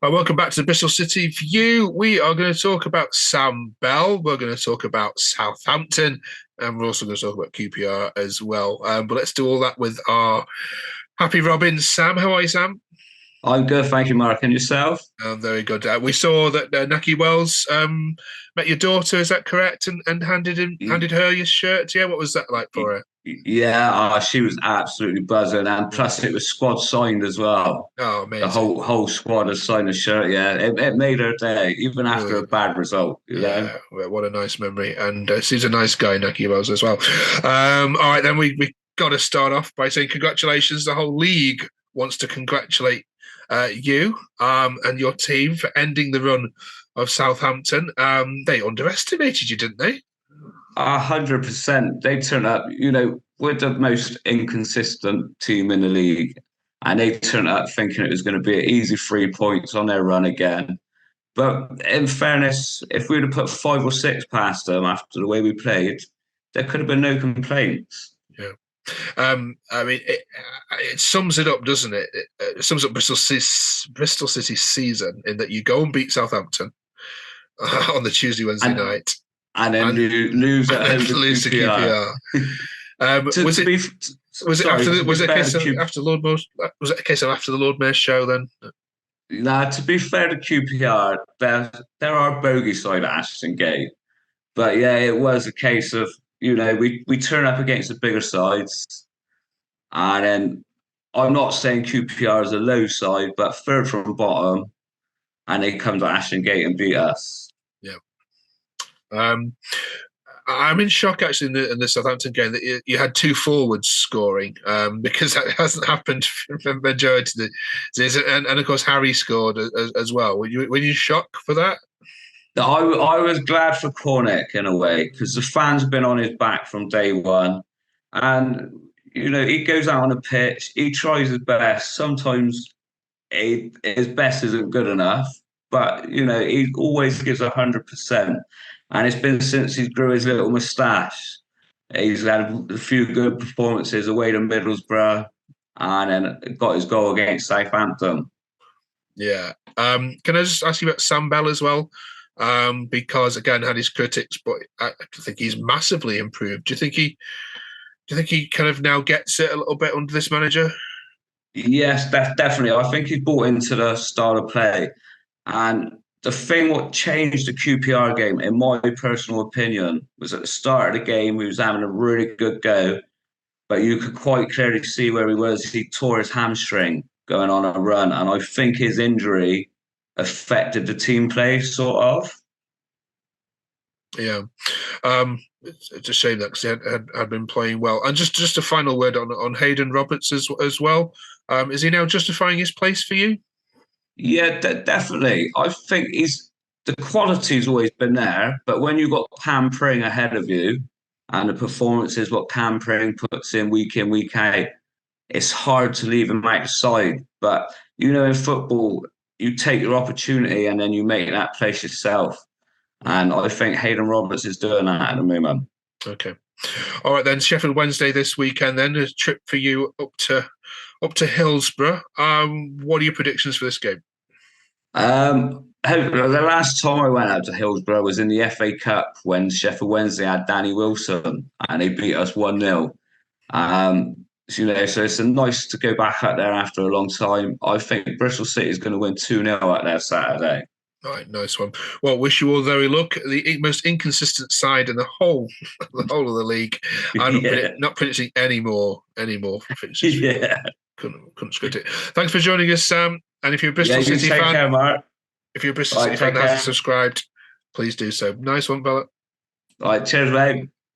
Welcome back to the Bristol City View. We are going to talk about Sam Bell. We're going to talk about Southampton, and we're also going to talk about QPR as well. But let's do all that with our happy Robins. Sam, how are you, Sam? I'm good, thank you, Mark. And yourself? Very good. We saw that Naki Wells met your daughter. Is that correct? And handed her your shirt. Yeah, what was that like for her? Yeah, she was absolutely buzzing, and Yeah. plus it was squad signed as well. Oh, The amazing. whole squad has signed a shirt. Yeah, it made her day, even after a Brilliant. bad result. Yeah, well, what a nice memory. And he's a nice guy, Naki Wells, as well. All right, then we got to start off by saying congratulations. The whole league wants to congratulate you and your team for ending the run of Southampton. They underestimated you, didn't they? 100%. They turned up. We're the most inconsistent team in the league, and they turned up thinking it was going to be an easy 3 points on their run again. But in fairness, if we'd have put five or six past them after the way we played, there could have been no complaints. Yeah. I mean, it sums it up, doesn't it? It sums up Bristol City's season in that you go and beat Southampton on the Tuesday, Wednesday And night, and then and, lose and at then home to lose to QPR. QPR. Was To it be was it sorry, after to be was it a fair case to of Q, after Lord Mayor's, was it a case of after the Lord Mayor's show then? nah, to be fair to QPR, there are bogey side at Ashton Gate, but yeah, it was a case of we turn up against the bigger sides, and then I'm not saying QPR is a low side, but third from bottom, and they come to Ashton Gate and beat us. Yeah. Um, I'm in shock actually in the Southampton game that you had two forwards scoring because that hasn't happened for the majority of the season, and of course Harry scored as well. Were you shocked for that? I was glad for Cornick in a way because the fans have been on his back from day one. And, he goes out on the pitch, he tries his best. Sometimes his best isn't good enough, but, he always gives 100%. And it's been since he grew his little moustache. He's had a few good performances away to Middlesbrough and then got his goal against Southampton. Yeah. Can I just ask you about Sam Bell as well? Because again, had his critics, but I think he's massively improved. Do you think he kind of now gets it a little bit under this manager? Yes, definitely. I think he bought into the style of play. And the thing what changed the QPR game, in my personal opinion, was at the start of the game, he was having a really good go, but you could quite clearly see where he was. He tore his hamstring going on a run. And I think his injury affected the team play, sort of. Yeah. It's a shame that because he had been playing well. And just a final word on Hayden Roberts as well. Is he now justifying his place for you? Yeah, definitely. I think the quality's always been there, but when you've got Cam Pring ahead of you and the performances what Cam Pring puts in, week out, it's hard to leave him outside. But in football, you take your opportunity and then you make that place yourself. Yeah. And I think Hayden Roberts is doing that at the moment. Okay. All right then. Sheffield Wednesday this weekend. Then a trip for you up to Hillsborough. What are your predictions for this game? The last time I went out to Hillsborough was in the FA Cup when Sheffield Wednesday had Danny Wilson and they beat us 1-0. So it's nice to go back out there after a long time. I think Bristol City is going to win 2-0 out there Saturday. All right, nice one. Well, wish you all very luck. The most inconsistent side in the whole, the whole of the league. I'm Yeah. not predicting any more fixtures for you. Yeah. Couldn't script it. Thanks for joining us, Sam. And if you're a Yeah, Bristol you City take fan, care, Mark. if you're a Bristol All City right, fan take that hasn't care. subscribed, please do so. Nice one, fella. All right, cheers, mate.